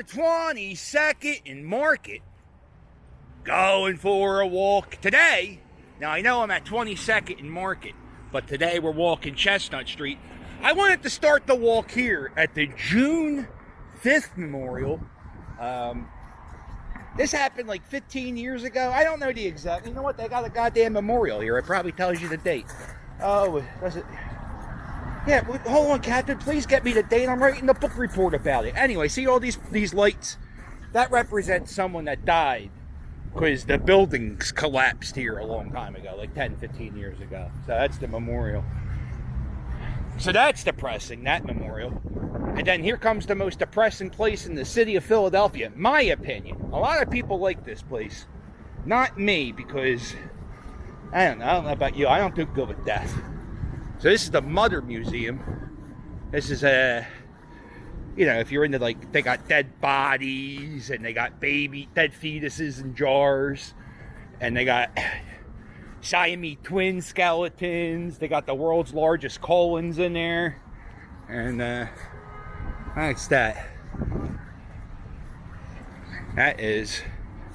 are 22nd and Market, going for a walk today. Now, I know I'm at 22nd and Market, but today we're walking Chestnut Street. I wanted to start the walk here at the June 5th Memorial. This happened like 15 years ago. I don't know the exact. You know what? They got a goddamn memorial here. It probably tells you the date. Oh, does it? Yeah, hold on, Captain. Please get me the date. I'm writing the book report about it. Anyway, see all these lights? That represents someone that died because the buildings collapsed here a long time ago, like 10, 15 years ago. So that's the memorial. So that's depressing, that memorial. And then here comes the most depressing place in the city of Philadelphia, in my opinion. A lot of people like this place. Not me, because, I don't know about you, I don't do good with death. So this is the Mother Museum. This is if you're into, like, they got dead bodies, and they got dead fetuses in jars, and they got Siamese twin skeletons. They got the world's largest colons in there. And that's that. That is,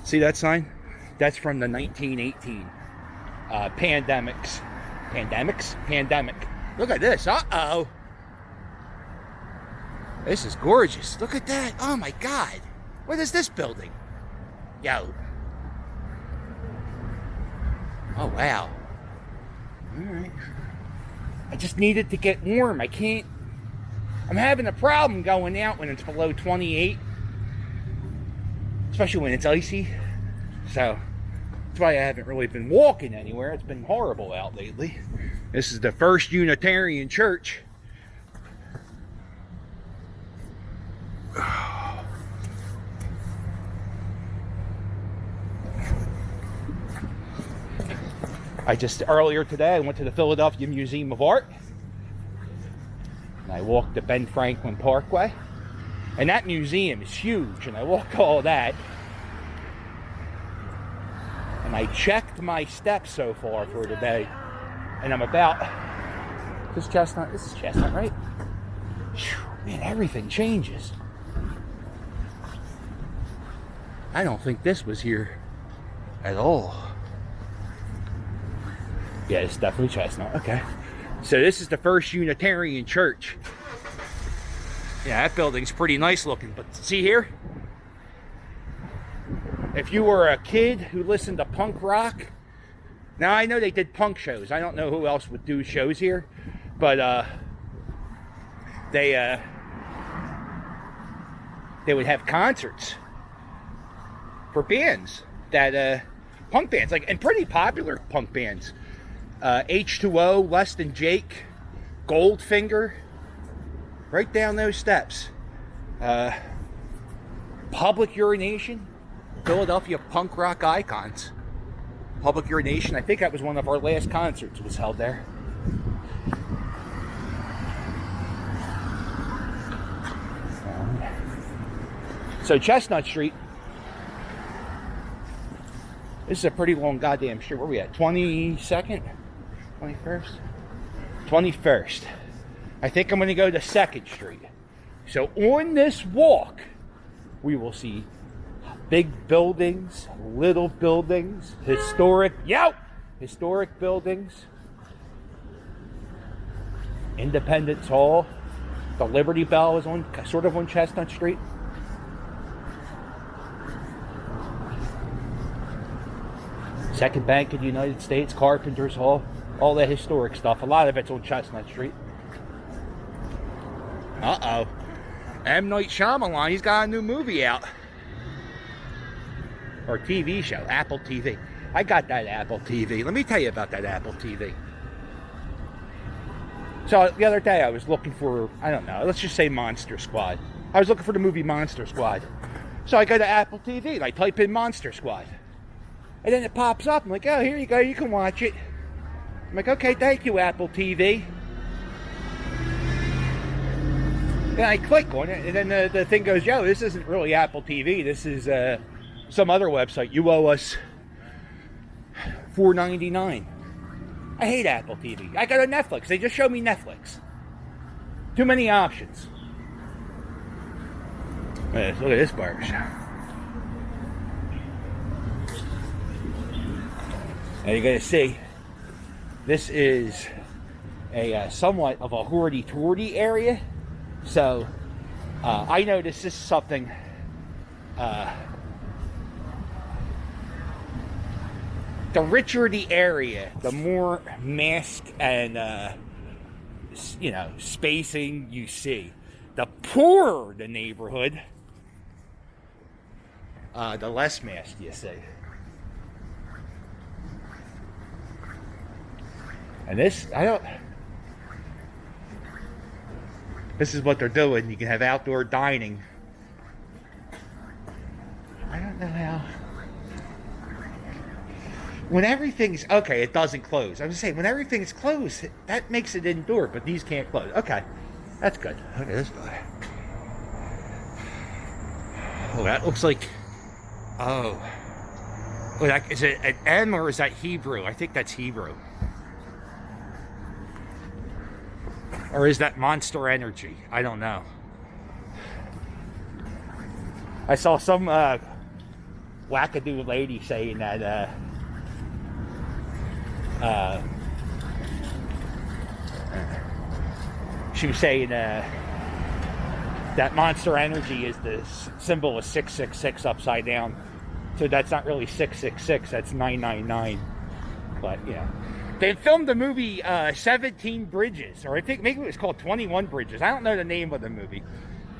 see that sign? That's from the 1918 pandemic. Look at this. Uh-oh. This is gorgeous. Look at that. Oh my God. What is this building? Yo. Oh, wow. Alright. I just needed to get warm. I'm having a problem going out when it's below 28. Especially when it's icy. So, that's why I haven't really been walking anywhere. It's been horrible out lately. This is the First Unitarian Church. Earlier today, I went to the Philadelphia Museum of Art. And I walked the Ben Franklin Parkway. And that museum is huge. And I walked all that. And I checked my steps so far for today. And I'm about... This is Chestnut, right? Whew, man, everything changes. I don't think this was here at all. Yeah, it's definitely Chestnut. Okay. So this is the First Unitarian Church. Yeah, that building's pretty nice looking. But see here? If you were a kid who listened to punk rock, now I know they did punk shows. I don't know who else would do shows here, but they would have concerts for bands that punk bands, like, and pretty popular punk bands. H2O, Less Than Jake, Goldfinger, right down those steps. Public Urination, Philadelphia punk rock icons. Public Urination, I think that was one of our last concerts, was held there. So Chestnut Street, this is a pretty long goddamn street. Where are we at? 22nd? 21st? 21st. I think I'm going to go to 2nd Street. So on this walk, we will see big buildings, little buildings, historic buildings, Independence Hall. The Liberty Bell is sort of on Chestnut Street. Second Bank of the United States, Carpenter's Hall, all that historic stuff. A lot of it's on Chestnut Street. Uh-oh. M. Night Shyamalan, he's got a new movie out. Or TV show, Apple TV. I got that Apple TV. Let me tell you about that Apple TV. So the other day I was looking for, I don't know, let's just say Monster Squad. I was looking for the movie Monster Squad. So I go to Apple TV and I type in Monster Squad. And then it pops up. I'm like, oh, here you go. You can watch it. I'm like, okay, thank you, Apple TV. And I click on it, and then the thing goes, yo, this isn't really Apple TV. This is some other website. You owe us $4.99. I hate Apple TV. I go to Netflix. They just show me Netflix. Too many options. Look at this barbershop. Now you're going to see, this is a somewhat of a hoity-toity area. So I noticed this is something the richer the area, the more mask and spacing you see. The poorer the neighborhood, the less mask you see. And this is what they're doing. You can have outdoor dining. I don't know how. When everything's okay, it doesn't close. I was saying, when everything's closed, that makes it indoor, but these can't close. Okay, that's good. Look at this guy. Oh, that looks like. Oh, is it an M or is that Hebrew? I think that's Hebrew. Or is that Monster Energy? I don't know. I saw some wackadoo lady saying that she was saying that Monster Energy is the symbol of 666 upside down. So that's not really 666, that's 999. But yeah. They filmed the movie 17 Bridges, or I think maybe it was called 21 Bridges. I don't know the name of the movie.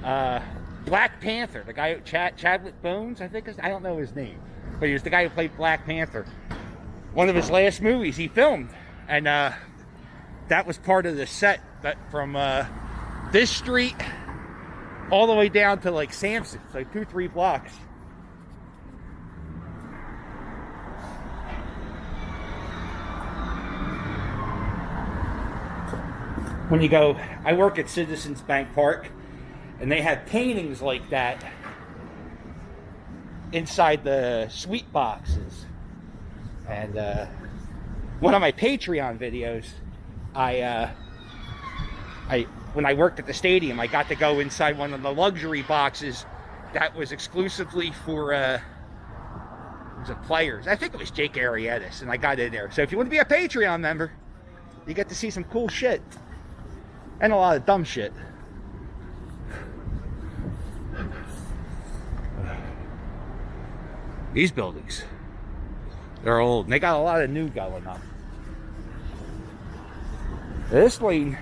Black Panther, the guy Chadwick Bones, I think. I don't know his name, but he was the guy who played Black Panther. One of his last movies he filmed, and that was part of the set. That from this street all the way down to like Sampson, so 2-3 blocks. When you go, I work at Citizens Bank Park, and they have paintings like that inside the sweet boxes. And one of my Patreon videos, when I worked at the stadium, I got to go inside one of the luxury boxes that was exclusively for players. I think it was Jake Arrieta's, and I got in there. So if you want to be a Patreon member, you get to see some cool shit. And a lot of dumb shit. These buildings, they're old and they got a lot of new going on. This lane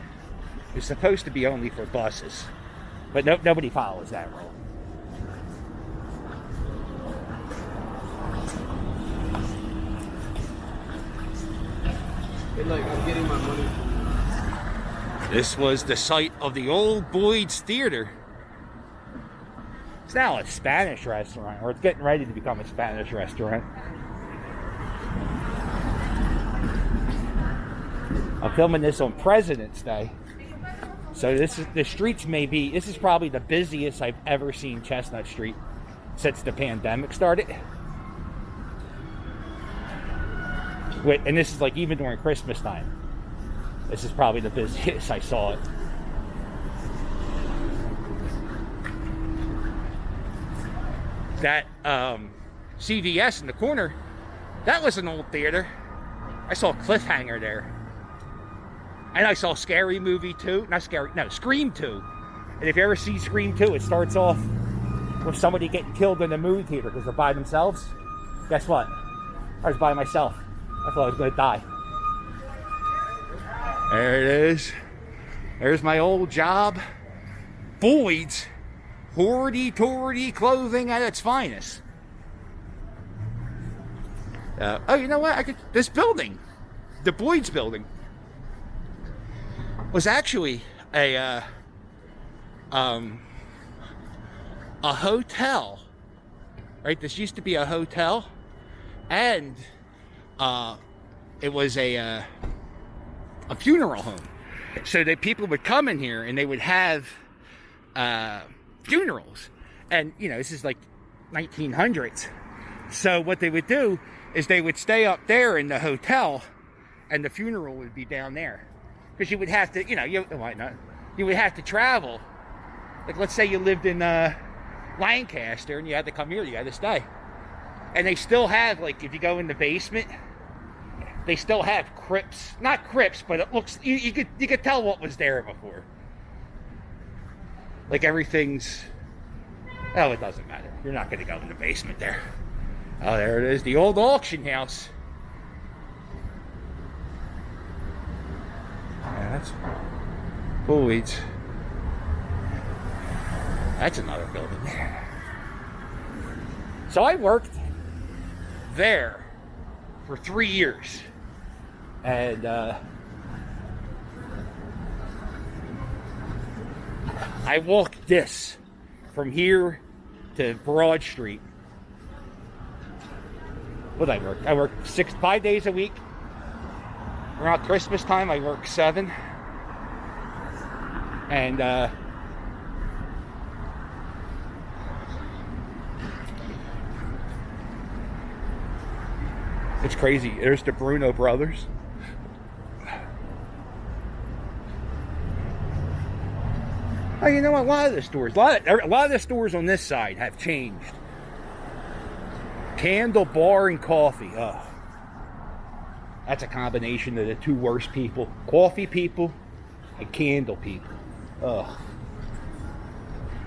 is supposed to be only for buses, but nobody follows that rule. I'm getting my money. This was the site of the old Boyd's Theater. It's now a Spanish restaurant, or it's getting ready to become a Spanish restaurant. I'm filming this on President's Day. So this is probably the busiest I've ever seen Chestnut Street since the pandemic started. And this is like even during Christmas time. This is probably the busiest I saw it. That CVS in the corner, that was an old theater. I saw Cliffhanger there. And I saw Scary Movie 2. Scream 2. And if you ever see Scream 2, it starts off with somebody getting killed in the movie theater because they're by themselves. Guess what? I was by myself. I thought I was going to die. There it is. There's my old job. Boyd's hoity-toity clothing at its finest. Oh, you know what? This building, the Boyd's building, was actually a hotel. Right? This used to be a hotel, and it was a funeral home. So that people would come in here and they would have funerals. And, this is like 1900s. So what they would do is they would stay up there in the hotel and the funeral would be down there. Because you would have to, why not? You would have to travel. Like, let's say you lived in Lancaster, and you had to come here, you had to stay. And they still have, like, if you go in the basement, they still have crypts. Not crypts, but it looks, you could tell what was there before. Like, everything's, oh, it doesn't matter. You're not going to go in the basement there. Oh, there it is, the old auction house. Yeah, that's, holy, that's another building. So I worked there for 3 years. And I walked this from here to Broad Street. What did I work? I worked 5 days a week. Around Christmas time, I worked 7. And it's crazy. There's the Bruno brothers. Oh, you know what? A lot of the stores, a lot of the stores on this side have changed. Candle Bar and Coffee. Oh, that's a combination of the two worst people: coffee people and candle people. Oh,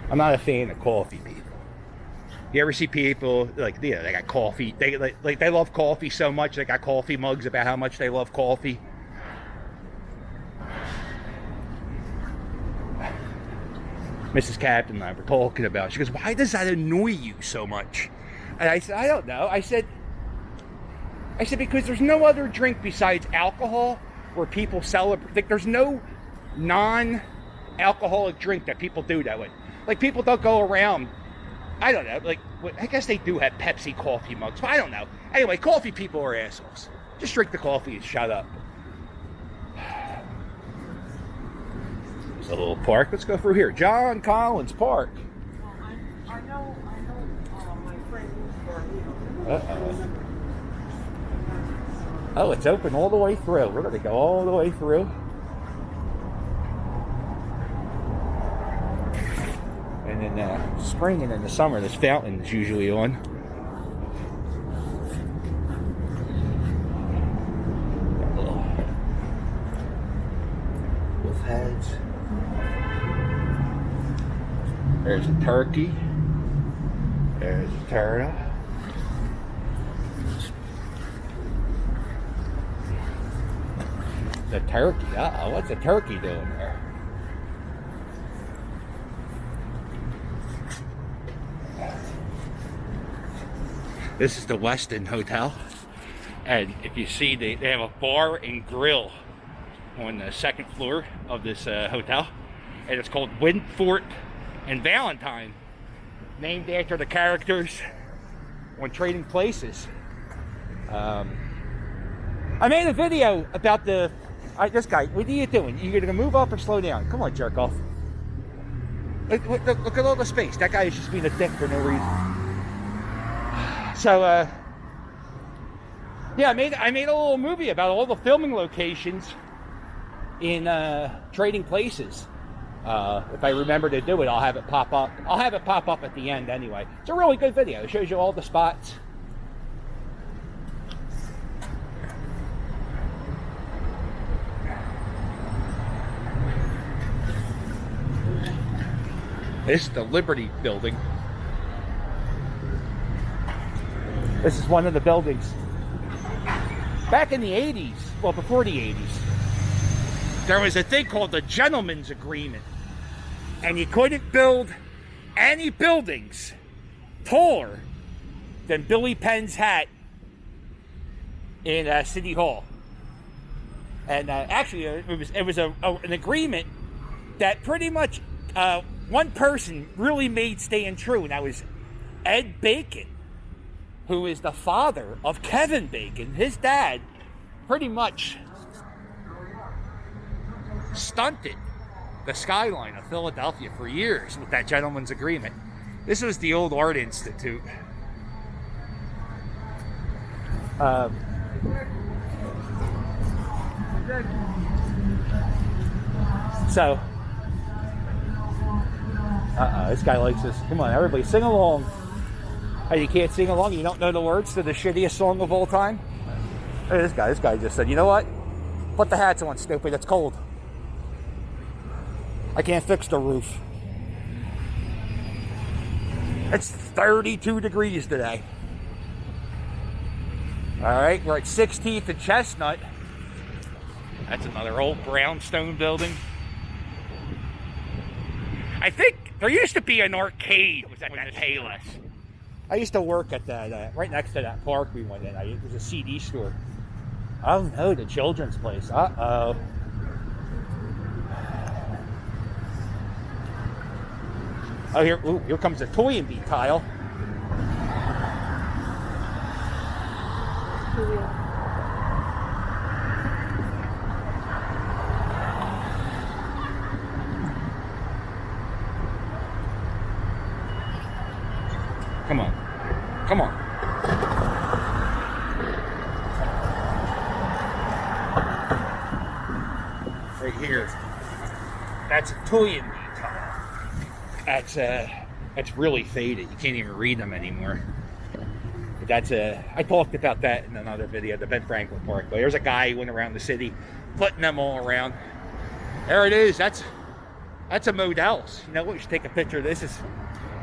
I'm not a fan of coffee people. You ever see people like, yeah, they got coffee? They like they love coffee so much they got coffee mugs about how much they love coffee. Mrs. Captain and I were talking about it. She goes, "Why does that annoy you so much?" And I said, "I don't know." I said, because there's no other drink besides alcohol where people celebrate. Like, there's no non-alcoholic drink that people do that way. Like, people don't go around, I don't know, like, I guess they do have Pepsi coffee mugs, but I don't know. Anyway, coffee people are assholes. Just drink the coffee and shut up. There's a little park. Let's go through here. John Collins Park. I know my friend moves for Uh-oh. Oh, it's open all the way through. We're going to go all the way through. And in spring and in the summer, this fountain is usually on. Got little wolf heads. There's a turkey. There's a turtle. The turkey. Uh-oh, what's the turkey doing there? This is the Westin Hotel. And if you see, they have a bar and grill on the second floor of this hotel. And it's called Winthrop and Valentine, named after the characters on Trading Places. I made a video about this guy. What are you doing? You gonna move up or slow down? Come on, jerk off. Look at all the space. That guy is just being a dick for no reason. So, yeah, I made a little movie about all the filming locations in Trading Places. If I remember to do it, I'll have it pop up. I'll have it pop up at the end anyway. It's a really good video. It shows you all the spots. This is the Liberty Building. This is one of the buildings. Back in the 80s, well, before the 80s, there was a thing called the Gentleman's Agreement. And you couldn't build any buildings taller than Billy Penn's hat in City Hall. And actually, it was an agreement that pretty much one person really made staying true, and that was Ed Bacon, who is the father of Kevin Bacon. His dad pretty much stunted the skyline of Philadelphia for years with that gentleman's agreement. This was the old Art Institute. So This guy likes this. Come on, everybody, sing along. Oh, you can't sing along? You don't know the words to the shittiest song of all time? Hey, this guy just said, you know what? Put the hats on, stupid. It's cold. I can't fix the roof. It's 32 degrees today. All right, we're at 16th and Chestnut. That's another old brownstone building. I think there used to be an arcade. Was that Payless? I used to work at that, right next to that park we went in. It was a CD store. Oh no, the children's place. Uh-oh. Oh, here comes a Toy and Be Kyle. Come on. Come on. Right here. That's a Toy and Be Kyle. That's really faded. You can't even read them anymore. But I talked about that in another video, the Ben Franklin Park. But there's a guy who went around the city putting them all around. There it is. That's a Modell's. You know what? We should take a picture of this. It's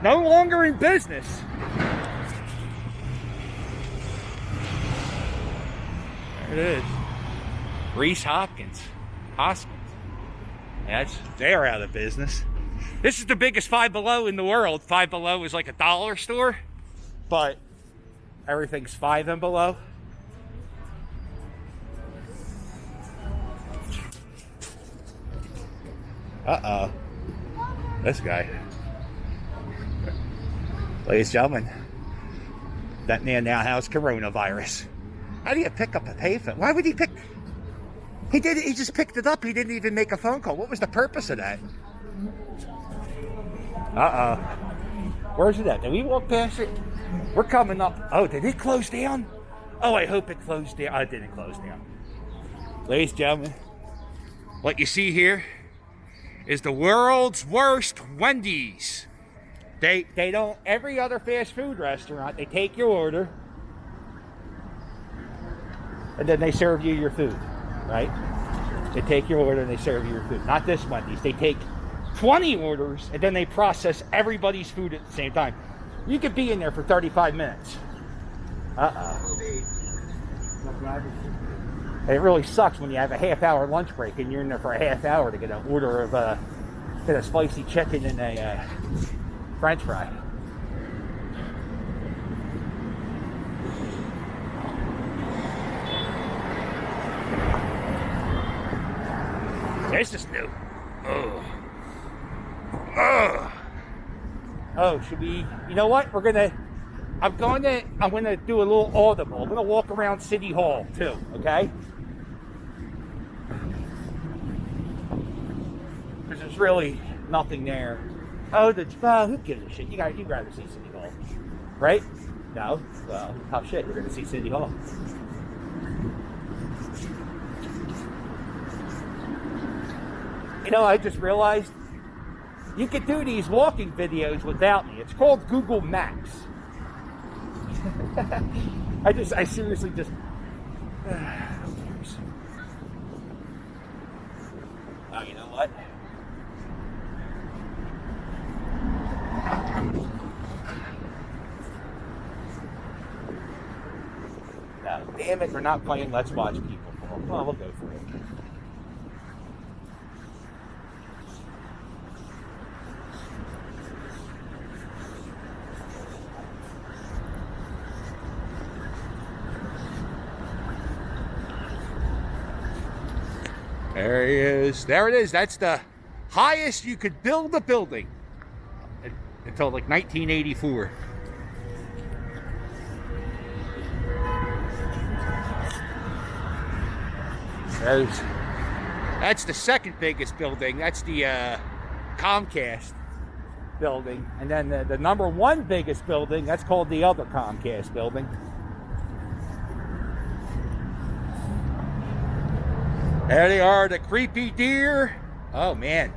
no longer in business. There it is. Reese Hoskins. They're out of business. This is the biggest Five Below in the world. Five Below is like a dollar store, but everything's five and below. Uh-oh. This guy. Ladies and gentlemen, that man now has coronavirus. How do you pick up a payphone? Why would he pick? He just picked it up. He didn't even make a phone call. What was the purpose of that? Uh-oh. Where's it at? Did we walk past it? We're coming up. Oh, did it close down? Oh, I hope it closed down. Oh, it didn't close down. Ladies and gentlemen, what you see here is the world's worst Wendy's. They don't, every other fast food restaurant, they take your order and then they serve you your food, right? They take your order and they serve you your food. Not this Wendy's. They take 20 orders and then they process everybody's food at the same time. You could be in there for 35 minutes. Uh-oh. It really sucks when you have a half-hour lunch break and you're in there for a half hour to get an order of get a spicy chicken and a French fry. This is new. Oh, should we? You know what? I'm gonna do a little audible. I'm gonna walk around City Hall too. Okay? Because there's really nothing there. Oh, who gives a shit? You'd rather see City Hall, right? No. Well, tough shit. You're gonna see City Hall. You know, I just realized you could do these walking videos without me. It's called Google Maps. I seriously just. Oh, you know what? No, damn it, we're not playing Let's Watch People. Well, we'll go for it. There he is. There it is. That's the highest you could build a building until like 1984. That's the second biggest building. That's the Comcast building. And then the number one biggest building, that's called the other Comcast building. There they are, the creepy deer. Oh, man.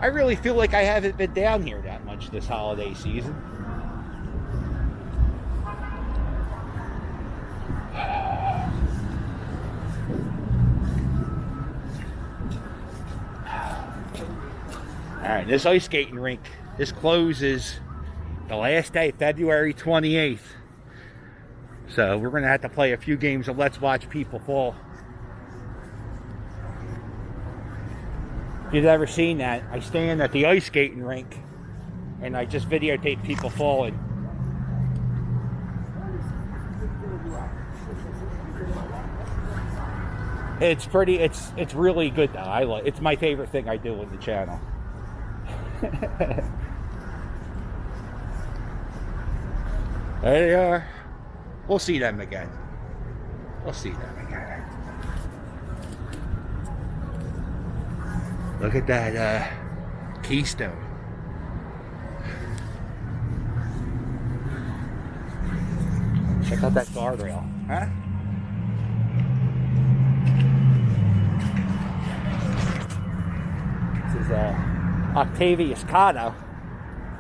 I really feel like I haven't been down here that much this holiday season. Alright, this ice skating rink, this closes the last day, February 28th. So we're going to have to play a few games of Let's Watch People Fall. If you've ever seen that, I stand at the ice skating rink and I just videotape people falling. It's pretty, it's really good though. It's my favorite thing I do on the channel. There they are. We'll see them again. We'll see them again. Look at that keystone. Check out that guardrail, huh? This is Octavius Cotto,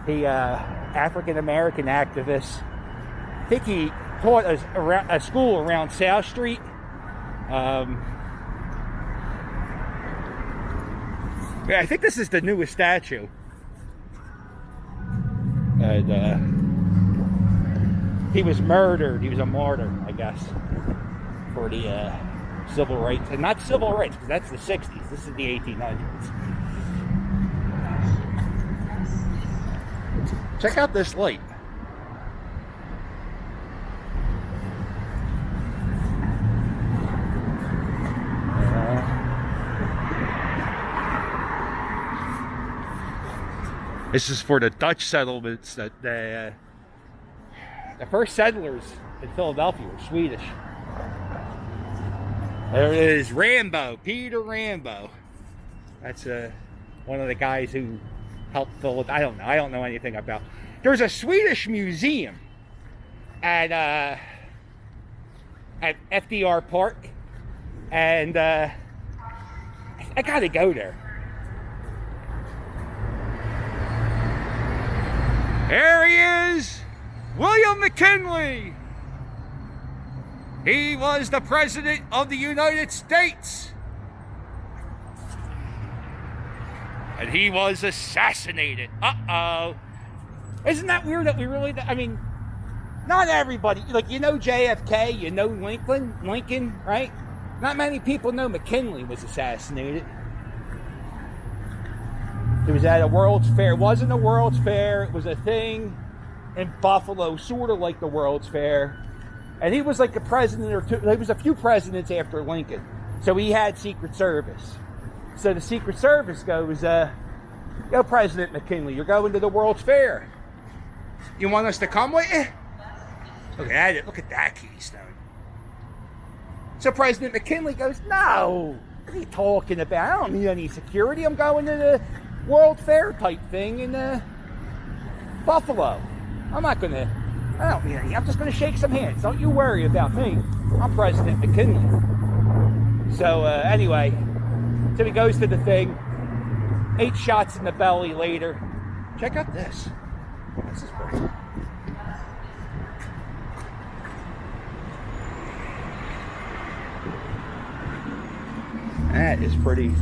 the African-American activist. I think he taught a school around South Street. Yeah, I think this is the newest statue. And he was murdered. He was a martyr, I guess, for the civil rights. And not civil rights, because that's the 60s. This is the 1800s. Check out this light. This is for the Dutch settlements that the first settlers in Philadelphia were Swedish. There it is, Rambo, Peter Rambo. That's one of the guys who helped Philadelphia. I don't know anything about. There's a Swedish museum at FDR Park, and I gotta go there. There he is, William McKinley. He was the President of the United States. And he was assassinated. Uh-oh. Isn't that weird that we really, I mean, not everybody, like, you know JFK, you know Lincoln, right? Not many people know McKinley was assassinated. It was at a World's Fair. It wasn't a World's Fair. It was a thing in Buffalo, sort of like the World's Fair. And he was like a president or two. There was a few presidents after Lincoln. So he had Secret Service. So the Secret Service goes, yo, President McKinley, you're going to the World's Fair. You want us to come with you? Look at that. Look at that keystone. So President McKinley goes, no. What are you talking about? I don't need any security. I'm going to the World Fair type thing in Buffalo. I'm not going to, I don't need any. I'm just going to shake some hands. Don't you worry about me. I'm President McKinley. So anyway, so he goes to the thing. 8 shots in the belly later. Check out this. This is pretty. That is pretty.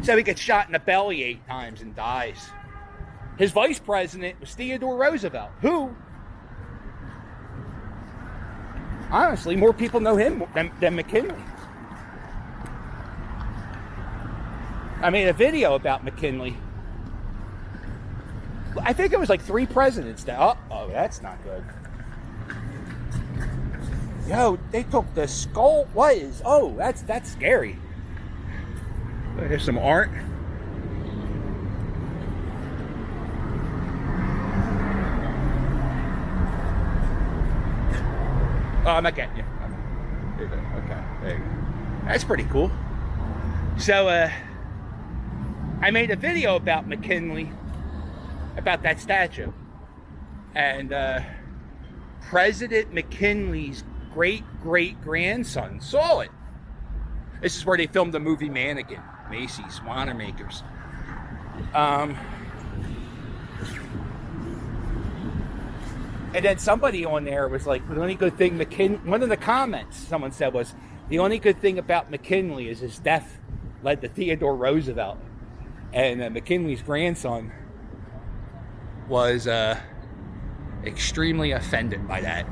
So he gets shot in the belly 8 times and dies. His vice president was Theodore Roosevelt, who, honestly, more people know him than McKinley. I made a video about McKinley. I think it was like 3 presidents that. Oh, that's not good. Yo, they took the skull. What is? Oh, that's scary. There's some art. Oh, I'm not getting you. There you go. Okay, there you go. That's pretty cool. So, I made a video about McKinley, about that statue. And President McKinley's great-great-grandson saw it. This is where they filmed the movie Mannequin. Macy's, Wanamakers. And then somebody on there was like, the only good thing one of the comments someone said was, the only good thing about McKinley is his death led to Theodore Roosevelt. And McKinley's grandson was extremely offended by that.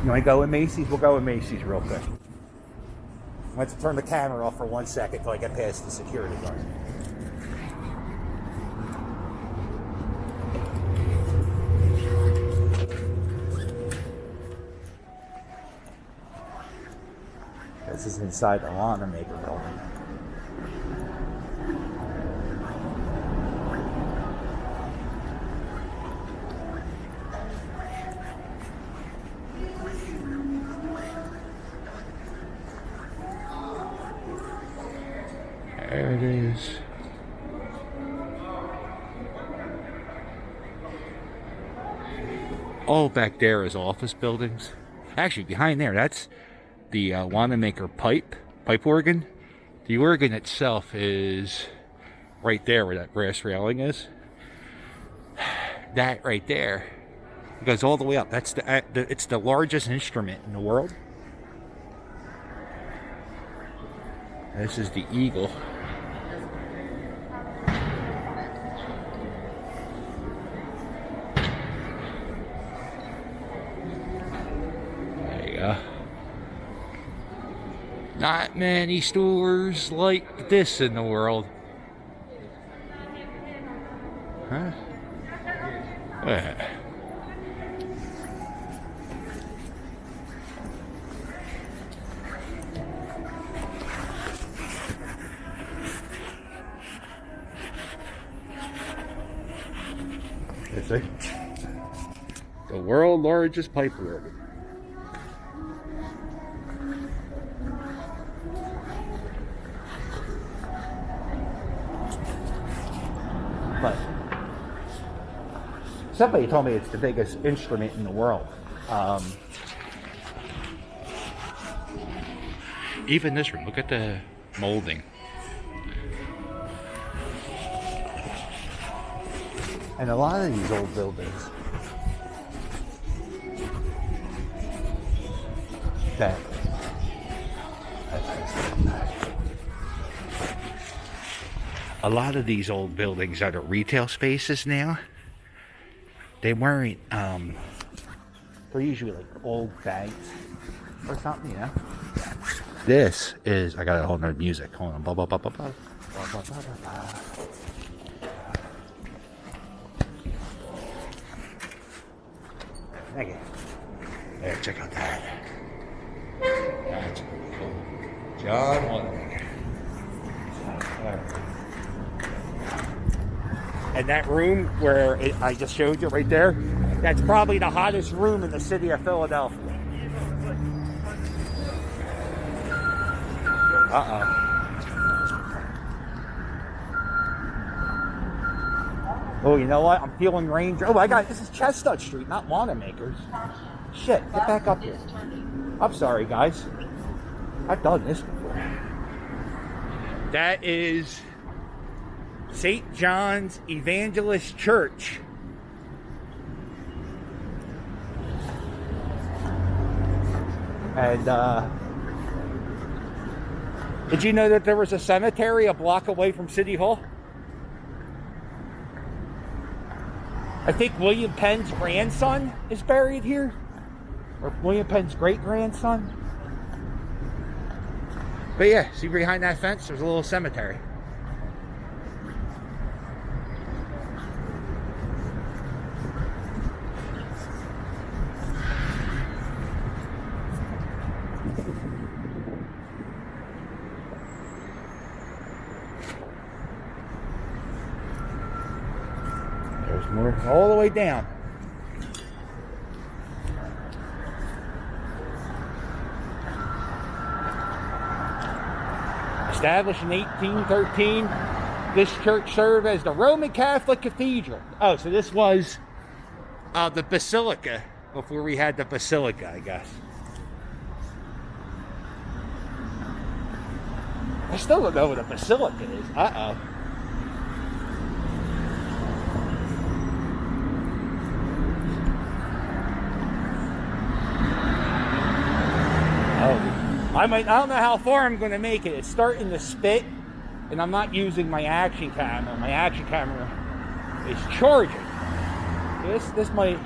You want to go with Macy's? We'll go with Macy's real quick. I want to turn the camera off for 1 second until I get past the security guard. This is inside the Wanamaker building. There it is. All back there is office buildings. Actually, behind there, that's the Wanamaker pipe organ. The organ itself is right there where that brass railing is. That right there goes all the way up. That's it's the largest instrument in the world. This is the eagle. There you go. Not many stores like this in the world. Huh? You see? The world's largest pipe organ. But somebody told me it's the biggest instrument in the world. Even this room, look at the molding. And a lot of these old buildings that are retail spaces now, they weren't, they're usually like old banks or something, you know? This is, I gotta hold my music, hold on, blah, blah, blah, blah, blah, blah, blah, blah, blah. Thank you. There, check out that. That's cool. John Wanamaker. And that room where I just showed you right there, that's probably the hottest room in the city of Philadelphia. Uh-oh. Oh, you know what? I'm feeling range. Oh, this is Chestnut Street, not Wanamaker's. Shit, get back up here. I'm sorry, guys. I've done this before. That is St. John's Evangelist Church. And, did you know that there was a cemetery a block away from City Hall? I think William Penn's grandson is buried here. Or William Penn's great-grandson. But yeah, see behind that fence, there's a little cemetery. There's more all the way down. Established in 1813, this church served as the Roman Catholic Cathedral. Oh, so this was the Basilica before we had the Basilica, I guess. I still don't know what a Basilica is. Uh-oh. Oh, I don't know how far I'm going to make it. It's starting to spit, and I'm not using my action camera. My action camera is charging. This might,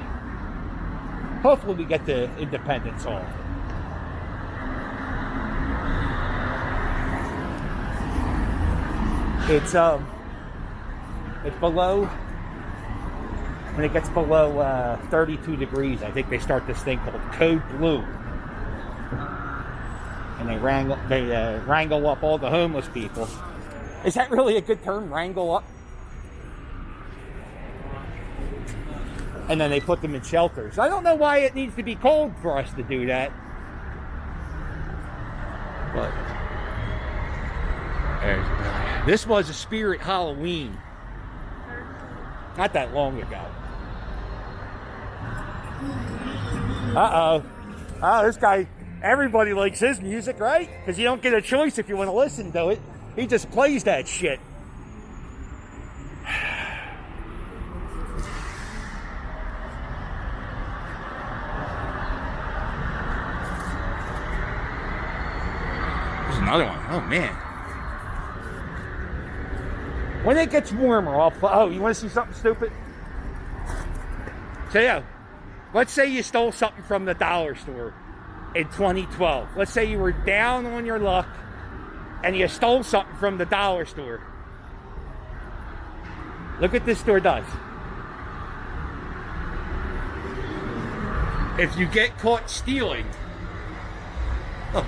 hopefully we get the Independence off. It's below, when it gets below 32 degrees, I think they start this thing called Code Blue. And they wrangle up all the homeless people. Is that really a good term, wrangle up? And then they put them in shelters. I don't know why it needs to be cold for us to do that. But this was a Spirit Halloween. Not that long ago. Uh-oh. Oh, this guy, everybody likes his music, right? Because you don't get a choice if you want to listen to it. He just plays that shit. There's another one. Oh, man. When it gets warmer, I'll play. Oh, you want to see something stupid? So, yeah. Let's say you stole something from the dollar store in 2012. Let's say you were down on your luck and you stole something from the dollar store. Look what this store does. If you get caught stealing, oh,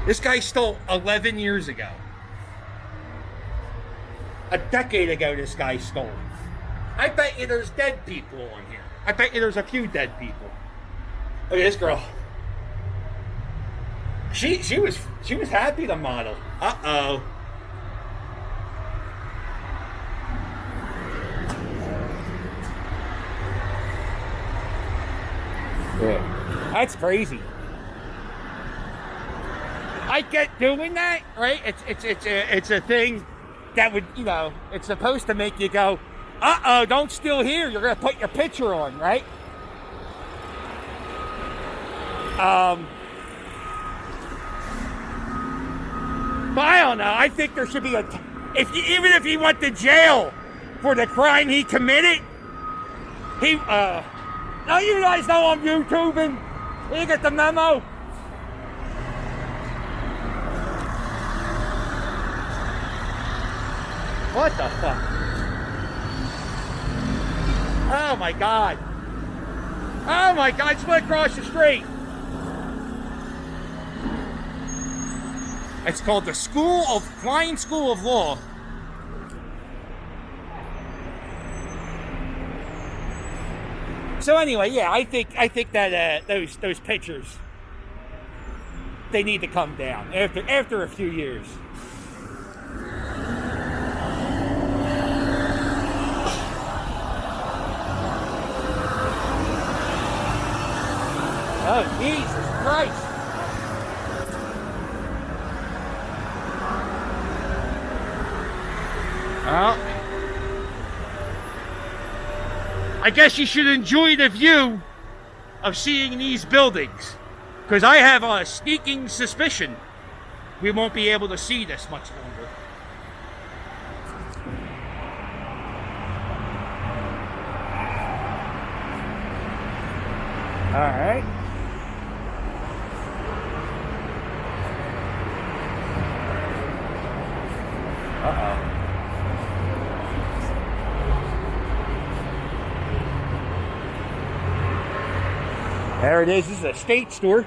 this guy stole 11 years ago. A decade ago, this guy stole. I bet you there's dead people on here. I bet you there's a few dead people. Look at this girl. She was happy to model. Uh-oh. Yeah. That's crazy. I get doing that, right? It's a thing that would, you know, it's supposed to make you go, uh-oh, don't steal here. You're going to put your picture on, right? But I don't know. I think there should be even if he went to jail for the crime he committed, now you guys know I'm YouTubing. You get the memo? What the fuck? Oh my God. Oh my God, it's went across the street. It's called the Flying School of Law. So anyway, yeah, I think that those pictures, they need to come down after a few years. Oh, Jesus Christ. Well, I guess you should enjoy the view of seeing these buildings, because I have a sneaking suspicion we won't be able to see this much longer. All right. Uh-oh. There it is. This is a state store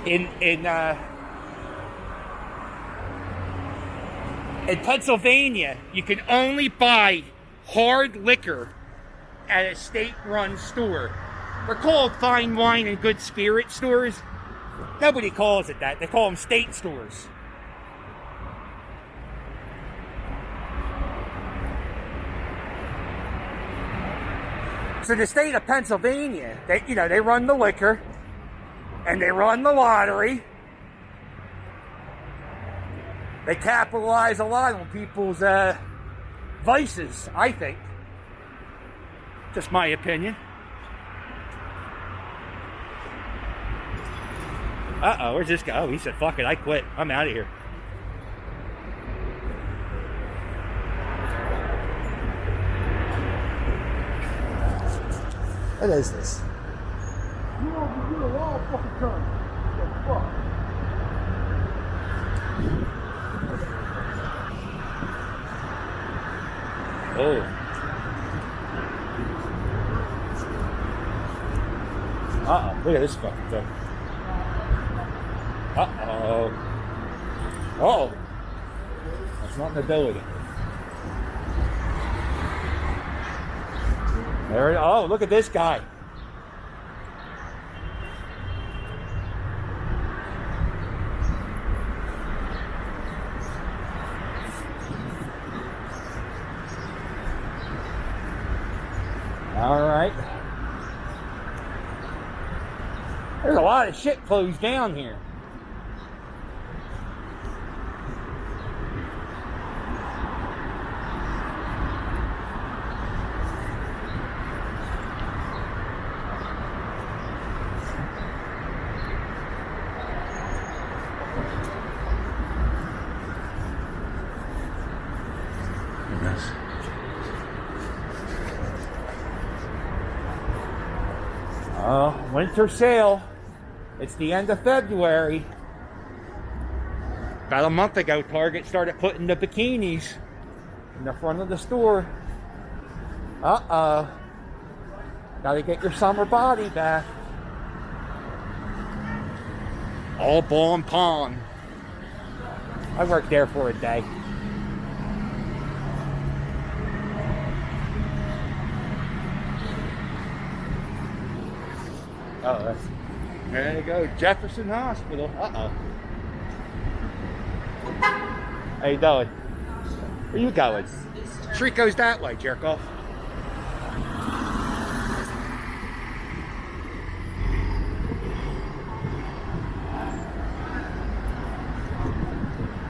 in Pennsylvania. You can only buy hard liquor at a state-run store. They're called fine wine and good spirit stores. Nobody calls it that. They call them state stores. So the state of Pennsylvania, they run the liquor and they run the lottery. They capitalize a lot on people's vices, I think. Just my opinion. Uh-oh, where's this guy? Oh, he said, fuck it, I quit. I'm out of here. What is this? You want to do a long fucking time. Fuck. Oh. Uh-oh, look at this fucking thing. Uh-oh. Oh. That's not an ability. There it, oh, look at this guy. All right. There's a lot of shit closed down here. Winter sale. It's the end of February. About a month ago, Target started putting the bikinis in the front of the store. Uh-oh. Gotta get your summer body back. All Ball Pond. I worked there for a day. Oh, there you go, Jefferson Hospital. Uh-oh. How you doing? Where you going? Street goes that way, jerk off.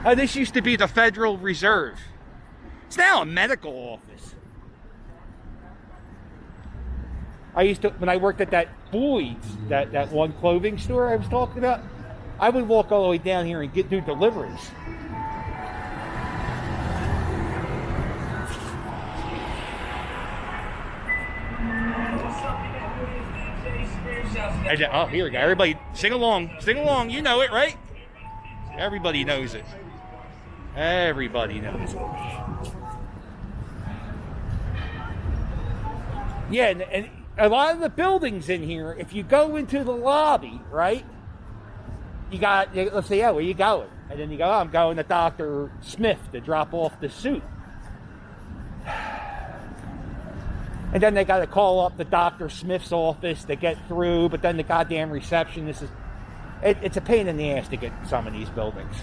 Oh, this used to be the Federal Reserve. It's now a medical office. I used to, when I worked at that Boyd's, that one clothing store I was talking about, I would walk all the way down here and do deliveries. Oh, here we go. Everybody, sing along. Sing along. You know it, right? Everybody knows it. Everybody knows it. Yeah, and a lot of the buildings in here, if you go into the lobby, right, you got, let's say, yeah, where you going? And then you go, oh, I'm going to Dr. Smith to drop off the suit. And then they got to call up the Dr. Smith's office to get through, but then the goddamn receptionist is, it's a pain in the ass to get in some of these buildings.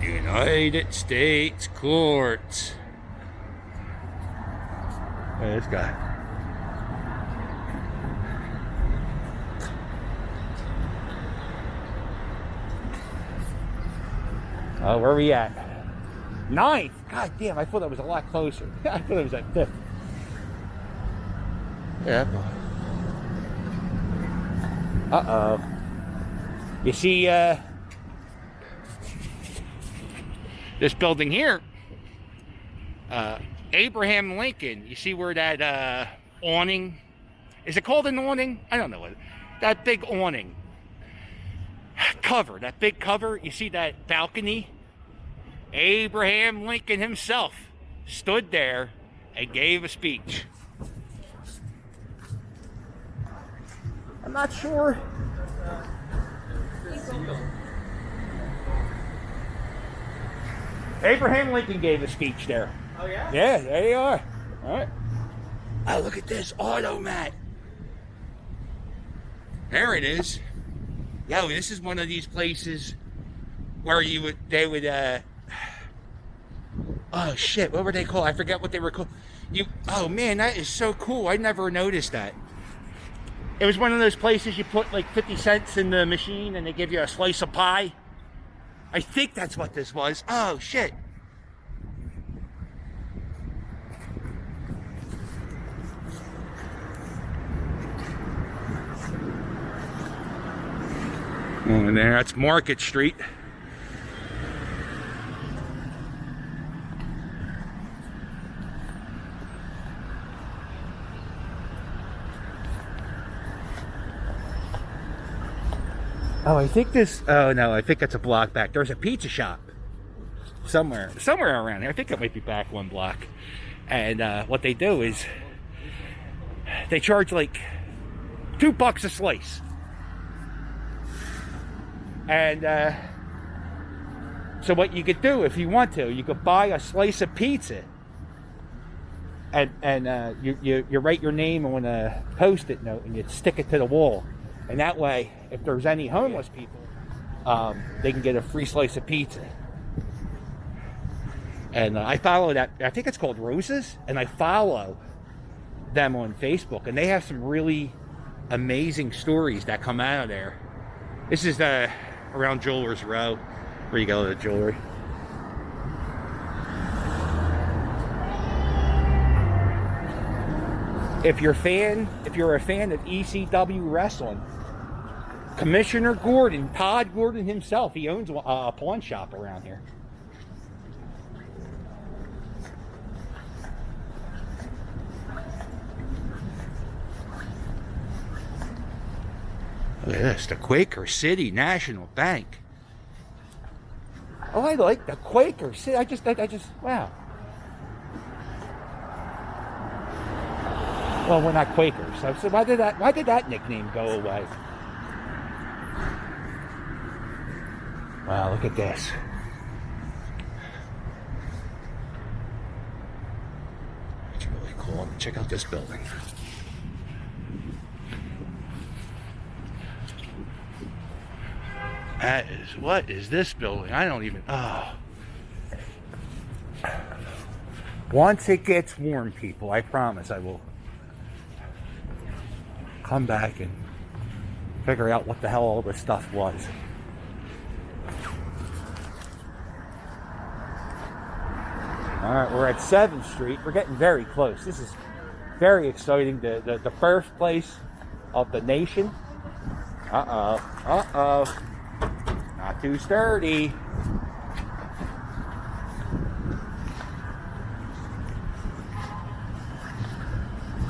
United States Courts. Hey, this guy. Oh, where are we at? 9th. God damn, I thought that was a lot closer. I thought it was at 5th. Yeah. Uh-oh. You see, this building here, Abraham Lincoln, you see where that awning, is it called an awning? I don't know what, that big awning, cover, that big cover, you see that balcony? Abraham Lincoln himself stood there and gave a speech. I'm not sure. Abraham Lincoln gave a speech there. Oh, yeah? Yeah, there you are. All right. Oh, look at this automat. There it is. Yo, this is one of these places where they would, oh shit, what were they called? I forget what they were called. Oh man, that is so cool. I never noticed that. It was one of those places you put like 50 cents in the machine and they give you a slice of pie. I think that's what this was. Oh shit. Oh, and there, that's Market Street. Oh, I think this, oh no, I think that's a block back. There's a pizza shop somewhere around here. I think it might be back one block. And what they do is they charge like $2 a slice. And so what you could do if you want to, you could buy a slice of pizza and you write your name on a Post-it note and you stick it to the wall. And that way, if there's any homeless people, they can get a free slice of pizza. And I follow that, I think it's called Roses, and I follow them on Facebook. And they have some really amazing stories that come out of there. This is around Jewelers Row, where you go to the jewelry. If you're a fan of ECW wrestling, Commissioner Gordon, Todd Gordon himself, he owns a pawn shop around here. Look at this, the Quaker City National Bank. Oh, I like the Quaker City. I just, wow. Well, we're not Quakers, so why did that nickname go away? Wow, look at this. It's really cool. Check out this building. What is this building? I don't even, Once it gets warm, people, I promise I will come back and figure out what the hell all this stuff was. Alright, we're at 7th Street. We're getting very close. This is very exciting. The birthplace of the nation. Uh-oh. Not too sturdy.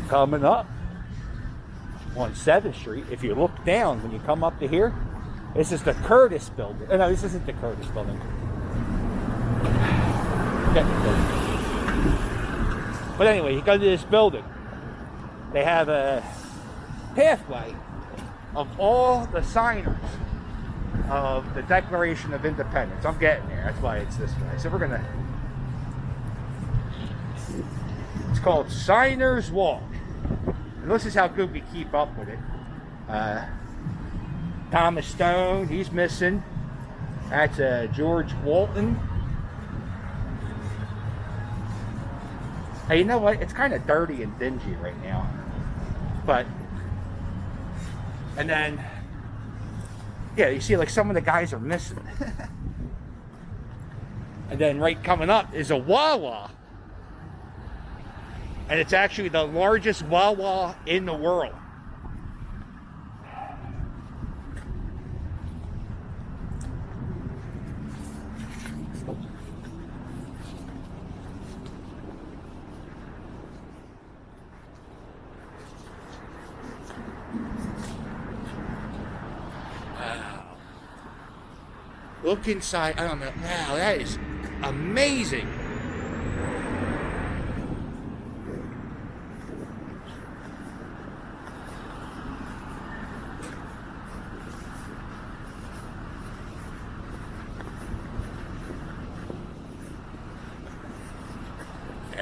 Coming up on 7th Street, if you look down when you come up to here, this is the Curtis building. Oh, no, this isn't the Curtis building. But anyway, you go to this building. They have a pathway of all the signers of the Declaration of Independence. I'm getting there. That's why it's this way. So we're gonna. It's called Signers Walk. And this is how good we keep up with it. Thomas Stone, he's missing. That's George Walton. Hey, you know what? It's kind of dirty and dingy right now. But, and then, yeah, you see like some of the guys are missing. And then right coming up is a Wawa. And it's actually the largest Wawa in the world. Look inside. I don't know. Wow, that is amazing.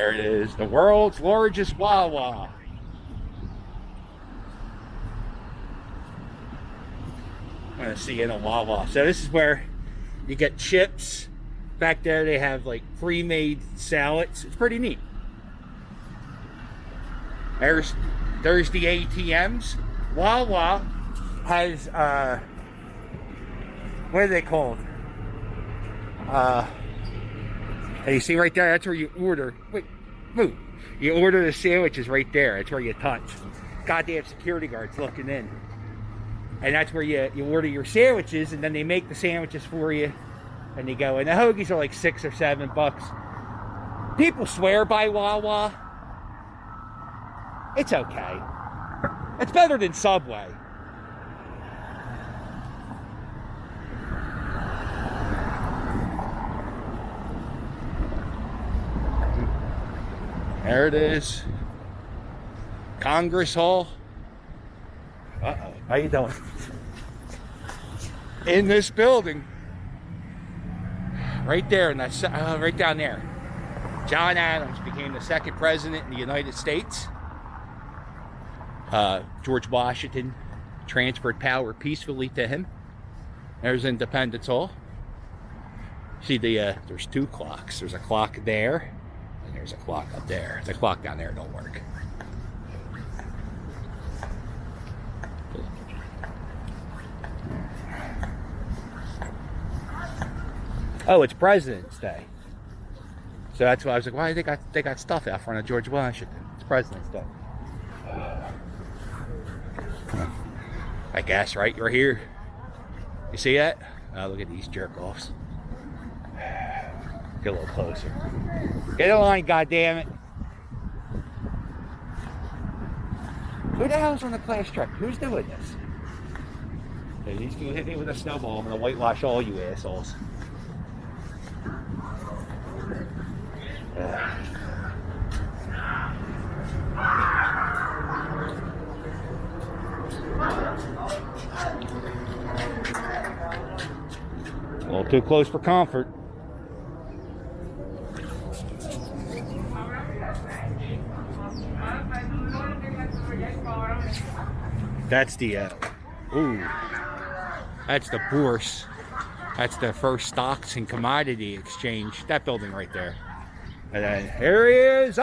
There it is, the world's largest Wawa. I'm gonna see in a Wawa. So this is where you get chips. Back there they have like pre-made salads. It's pretty neat. There's the ATMs. Wawa has what are they called? And you see right there, that's where you order. Wait, move. You order the sandwiches right there. That's where you touch. Goddamn security guards looking in. And that's where you order your sandwiches, and then they make the sandwiches for you. And you go, and the hoagies are like $6 or $7. People swear by Wawa. It's okay. It's better than Subway. There it is. Congress Hall. Uh-oh. How you doing? In this building. Right there, and that's right down there. John Adams became the second president in the United States. George Washington transferred power peacefully to him. There's Independence Hall. See, there's two clocks. There's a clock there, and there's a clock up there. The clock down there don't work. Oh, it's President's Day. So that's why I was like, why they got stuff out front of George Washington? It's President's Day. I guess, right? You're here. You see that? Oh, look at these jerk-offs. Get a little closer. Get in line, goddammit. Who the hell's on the class trip? Who's doing this? Hey, these people hit me with a snowball. I'm gonna whitewash all you assholes. A little too close for comfort. That's the that's the Bourse. That's the first stocks and commodity exchange. That building right there. And then here he is.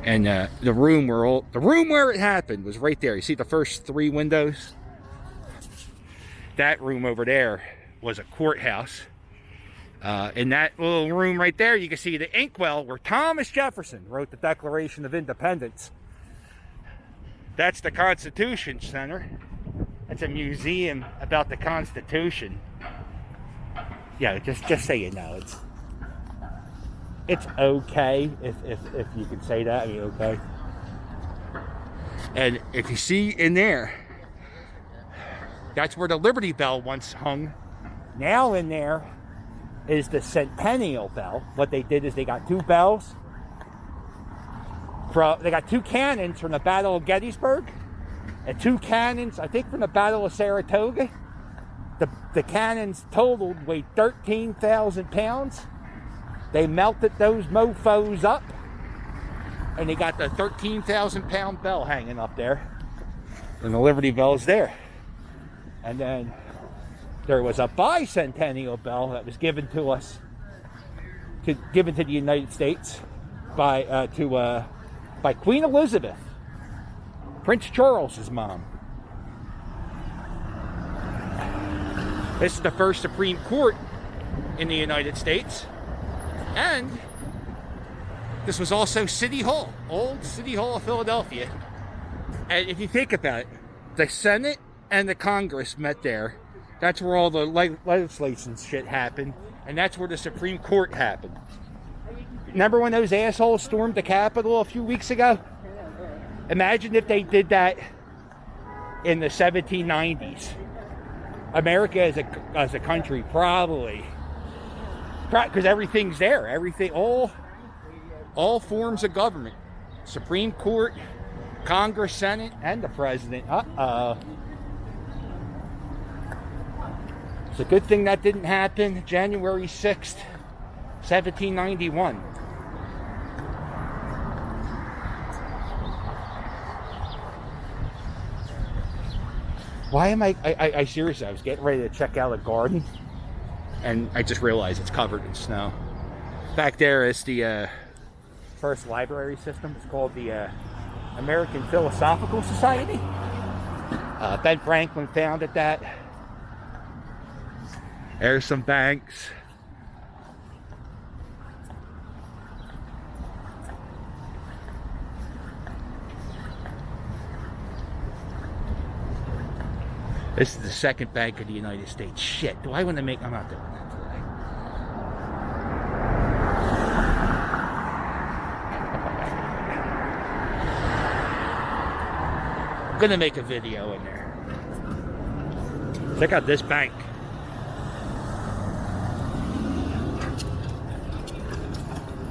And the room where it happened was right there. You see the first three windows? That room over there was a courthouse. In that little room right there, you can see the inkwell where Thomas Jefferson wrote the Declaration of Independence. That's the Constitution Center. That's a museum about the Constitution. Yeah, just so you know, it's okay if you can say that. I mean, okay. And if you see in there, that's where the Liberty Bell once hung. Now in there is the Centennial Bell. What they did is they got two bells. They got two cannons from the Battle of Gettysburg, and two cannons, I think, from the Battle of Saratoga. The cannons totaled weighed 13,000 pounds. They melted those mofos up, and they got the 13,000 pound bell hanging up there. And the Liberty Bell is there. And then there was a bicentennial bell that was given to us, given to the United States by Queen Elizabeth, Prince Charles's mom. This is the first Supreme Court in the United States. And this was also City Hall, old City Hall of Philadelphia. And if you think about it, the Senate and the Congress met there. That's where all the legislation shit happened. And that's where the Supreme Court happened. Remember when those assholes stormed the Capitol a few weeks ago? Imagine if they did that in the 1790s. America as a country, probably. Because everything's there. Everything, all forms of government. Supreme Court, Congress, Senate, and the President. It's a good thing that didn't happen January 6th, 1791. Why am I seriously, I was getting ready to check out a garden, and I just realized it's covered in snow. Back there is the first library system. It's called the American Philosophical Society. Ben Franklin founded that. There's some banks. This is the second bank of the United States. Shit, do I want to make... I'm not doing that today. I'm going to make a video in there. Check out this bank.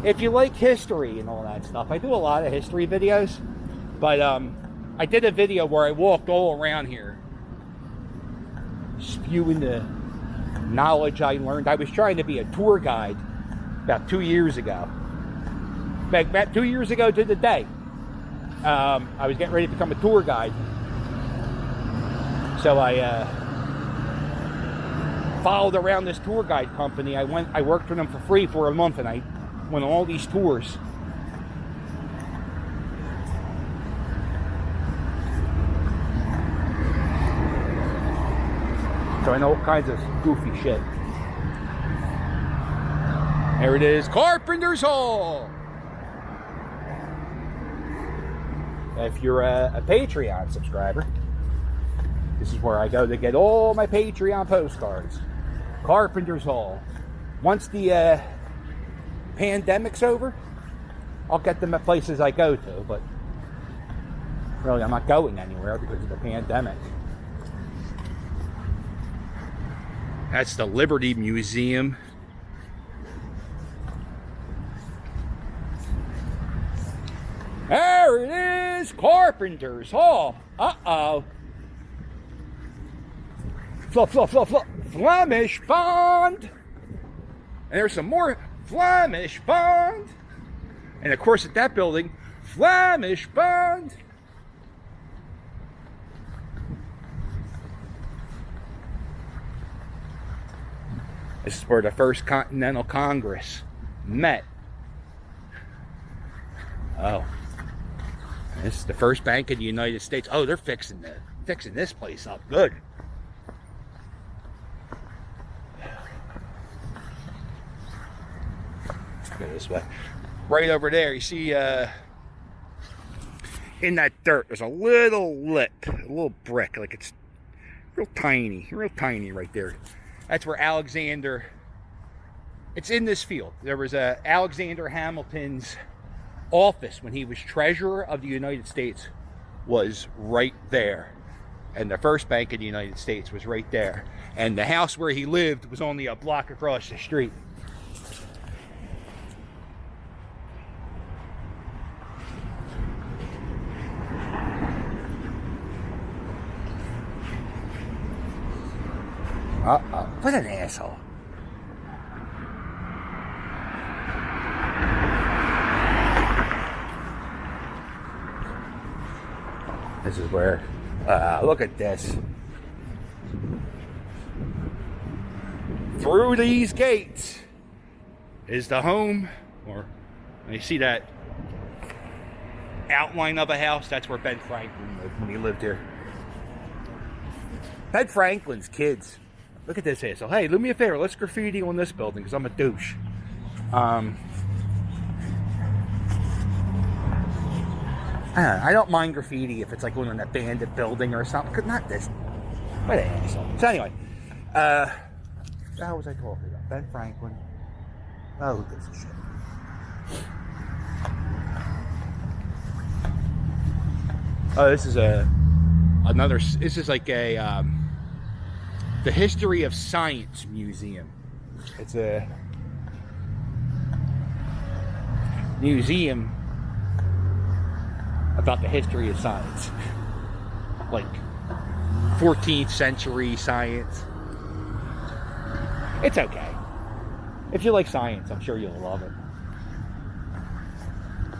If you like history and all that stuff, I do a lot of history videos, but I did a video where I walked all around here, spewing the knowledge I learned. I was trying to be a tour guide about 2 years ago. About 2 years ago to the day, I was getting ready to become a tour guide. So I followed around this tour guide company. I worked for them for free for a month, and I went on all these tours. So I know all kinds of goofy shit. There it is, Carpenter's Hall. If you're a Patreon subscriber, this is where I go to get all my Patreon postcards. Carpenter's Hall. Once the pandemic's over, I'll get them at places I go to, but really I'm not going anywhere because of the pandemic. That's the Liberty Museum. There it is, Carpenter's Hall. Uh-oh. Flemish Bond. And there's some more Flemish Bond. And of course at that building, Flemish Bond. This is where the First Continental Congress met. Oh. This is the first bank in the United States. Oh, they're fixing this place up good. Go this way. Right over there, you see in that dirt, there's a little lip, a little brick, like it's real tiny right there. That's where Alexander, it's in this field. There was Alexander Hamilton's office when he was treasurer of the United States was right there. And the first bank in the United States was right there. And the house where he lived was only a block across the street. Uh-oh. What an asshole. This is where, look at this. Through these gates is the home, or you see that outline of a house? That's where Ben Franklin lived when he lived here. Ben Franklin's kids. Look at this asshole. Hey, do me a favor. Let's graffiti on this building because I'm a douche. I don't mind graffiti if it's like on an abandoned building or something. Cause not this. What an asshole. So anyway, how was I talking about? Ben Franklin. Oh, who gives a shit? Oh, this is another. This is like a the History of Science Museum. It's a museum about the history of science. Like 14th century science. It's okay. If you like science, I'm sure you'll love it.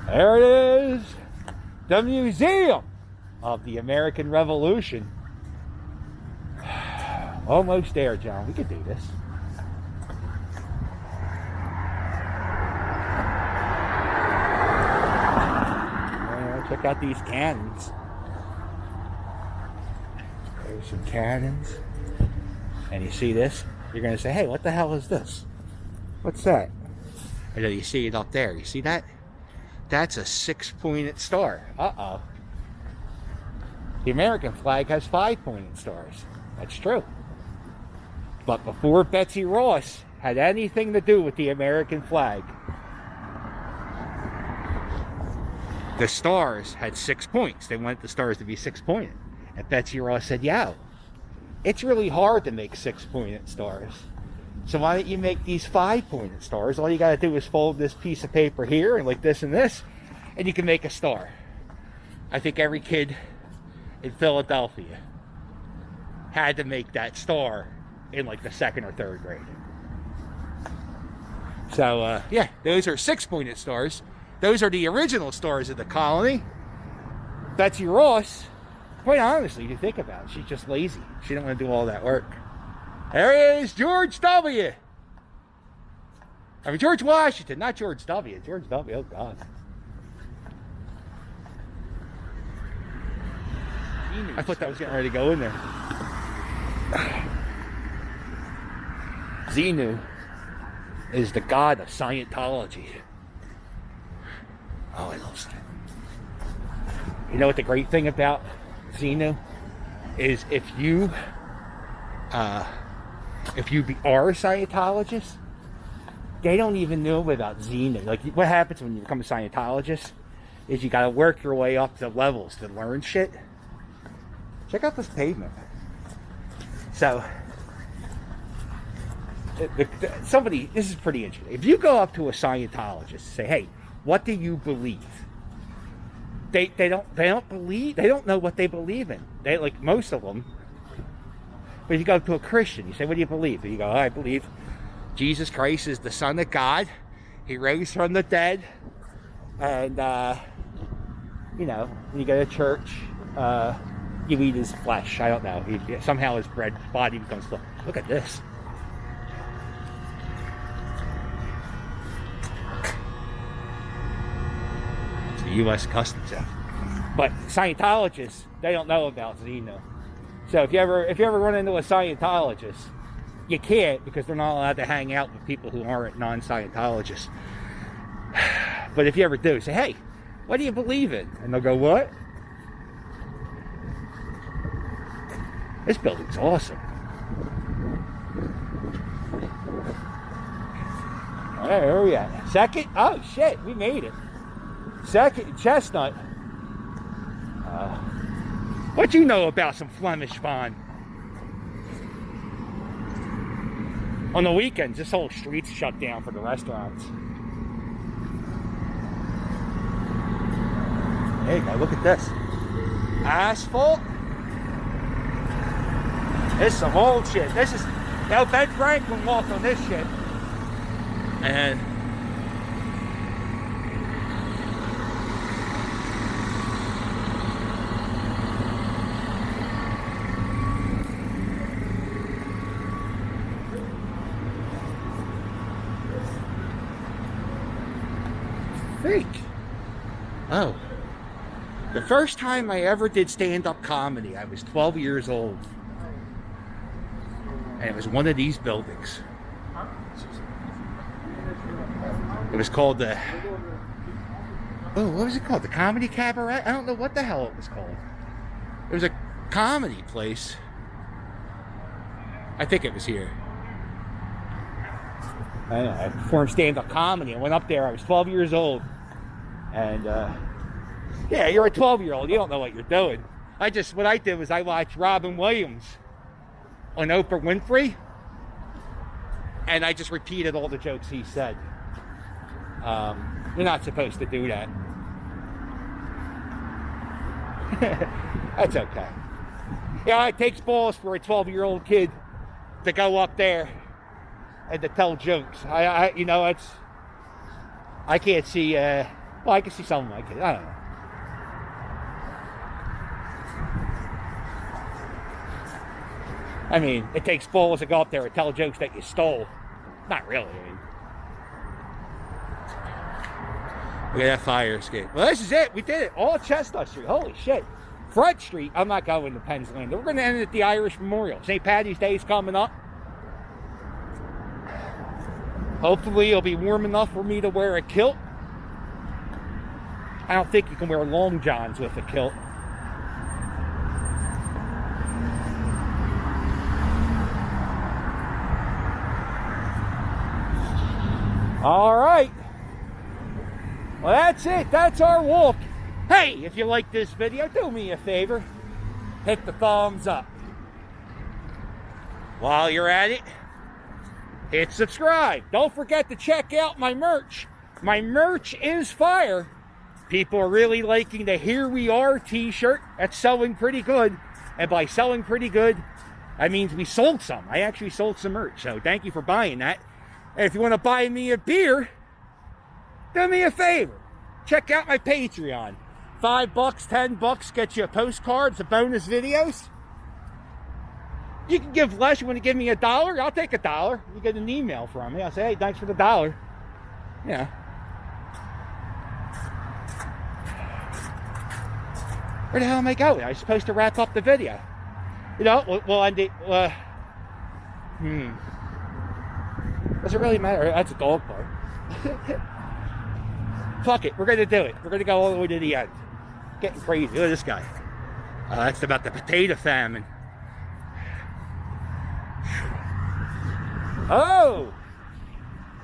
There it is. The Museum of the American Revolution. Almost there, John. We could do this. Check out these cannons. There's some cannons. And you see this? You're going to say, hey, what the hell is this? What's that? And then you see it up there. You see that? That's a 6-pointed star. Uh-oh. The American flag has 5-pointed stars. That's true. But before Betsy Ross had anything to do with the American flag, the stars had 6 points. They wanted the stars to be 6-pointed. And Betsy Ross said, yo, it's really hard to make 6-pointed stars. So why don't you make these 5-pointed stars? All you got to do is fold this piece of paper here and like this and this, and you can make a star. I think every kid in Philadelphia had to make that star in like the 2nd or 3rd grade. So, yeah, those are 6-pointed stars. Those are the original stars of the colony. Betsy Ross, quite honestly, you think about it, she's just lazy. She didn't want to do all that work. There is George W. I mean, George Washington, not George W. George W. Oh, God. I thought that was getting ready to go in there. Xenu is the god of Scientology. Oh, I love that. You know what the great thing about Xenu is? If you are a Scientologist, they don't even know about Xenu. Like, what happens when you become a Scientologist is you got to work your way up the levels to learn shit. Check out this pavement. So, this is pretty interesting. If you go up to a Scientologist and say, hey, what do you believe? They don't know what they believe in. They, like most of them. But if you go to a Christian, you say, what do you believe? And you go, I believe Jesus Christ is the Son of God. He rose from the dead. And, you know, when you go to church, you eat his flesh. I don't know. Somehow his body becomes flesh. Look at this. It's the U.S. Customs Act. But Scientologists, they don't know about Xenu. So if you ever run into a Scientologist, you can't, because they're not allowed to hang out with people who aren't non-Scientologists. But if you ever do, say, hey, what do you believe in? And they'll go, what? This building's awesome. All right, where are we at? 2nd? Oh, shit, we made it. 2nd, Chestnut. What you know about some Flemish fun? On the weekends, this whole street's shut down for the restaurants. There you go, look at this. Asphalt. This is some old shit. This is, now Ben Franklin walked on this shit. And oh, the first time I ever did stand-up comedy, I was 12 years old. And it was one of these buildings. It was called the... Oh, what was it called? The Comedy Cabaret? I don't know what the hell it was called. It was a comedy place. I think it was here. I don't know. I performed stand-up comedy. I went up there. I was 12 years old. And, yeah, you're a 12-year-old. You don't know what you're doing. What I did was I watched Robin Williams on Oprah Winfrey, and I just repeated all the jokes he said. You're not supposed to do that. That's okay. Yeah, it takes balls for a 12-year-old kid to go up there and to tell jokes. I can't see. Well, I can see something like it. I don't know. I mean, it takes balls to go up there and tell jokes that you stole. Not really. I mean. Look at that fire escape. Well, this is it. We did it. All Chestnut Street. Holy shit. Front Street. I'm not going to Penn Landing. We're going to end at the Irish Memorial. St. Paddy's Day is coming up. Hopefully it'll be warm enough for me to wear a kilt. I don't think you can wear long johns with a kilt. All right. Well, that's it. That's our walk. Hey, if you like this video, do me a favor. Hit the thumbs up. While you're at it, hit subscribe. Don't forget to check out my merch. My merch is fire. People are really liking the Here We Are t-shirt. That's selling pretty good. And by selling pretty good, that means we sold some. I actually sold some merch. So thank you for buying that. And if you want to buy me a beer, do me a favor. Check out my Patreon. $5, $10 gets you a postcard, some bonus videos. You can give less. You want to give me $1? I'll take $1. You get an email from me. I'll say, hey, thanks for the $1. Yeah. Where the hell am I going? I was supposed to wrap up the video. You know, we'll end it. Does it really matter? That's a dog part. Fuck it. We're going to do it. We're going to go all the way to the end. Getting crazy. Look at this guy. That's about the potato famine. Oh!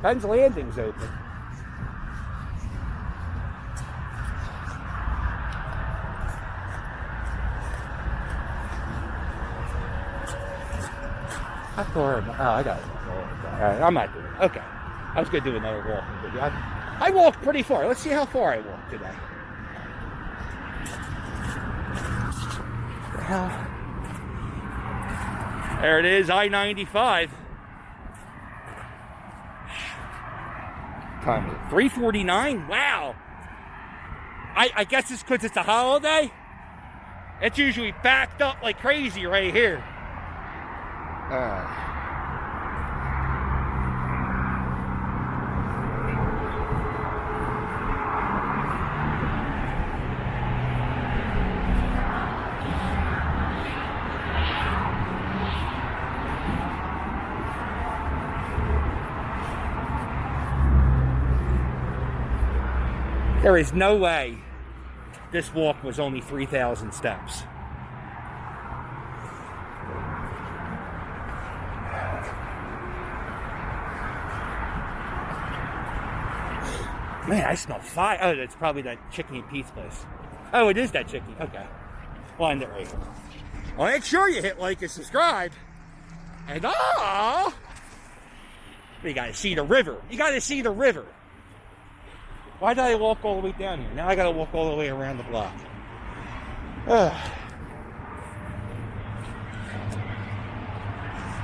Penn Landing's open. How far am I? Oh, I got it. All right, I'm not doing it. Okay. I was going to do another walking video. I walked pretty far. Let's see how far I walked today. There it is, I-95. Time is 3:49. Wow. I guess it's because it's a holiday. It's usually backed up like crazy right here. There is no way this walk was only 3,000 steps. Man, I smell fire. Oh, that's probably that Chicken and Pete's place. Oh, it is that chicken. Okay. We'll end it right here. Well, make sure you hit like and subscribe. And you gotta see the river. You gotta see the river. Why did I walk all the way down here? Now I gotta walk all the way around the block.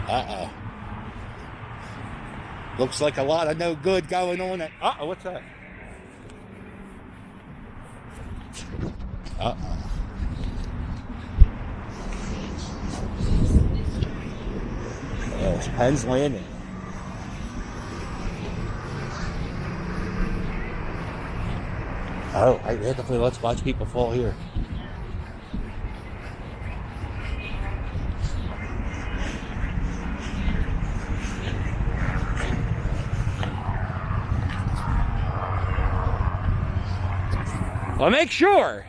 Uh-oh. Looks like a lot of no good going on. Uh-oh, what's that? Uh-oh. There's Penn Landing. Oh, we have to play Let's Watch People Fall here. Well, make sure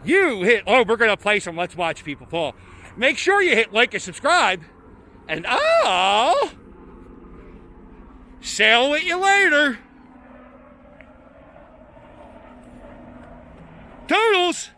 you hit... Oh, we're going to play some Let's Watch People Fall. Make sure you hit like and subscribe. And I'll sail with you later. Toodles!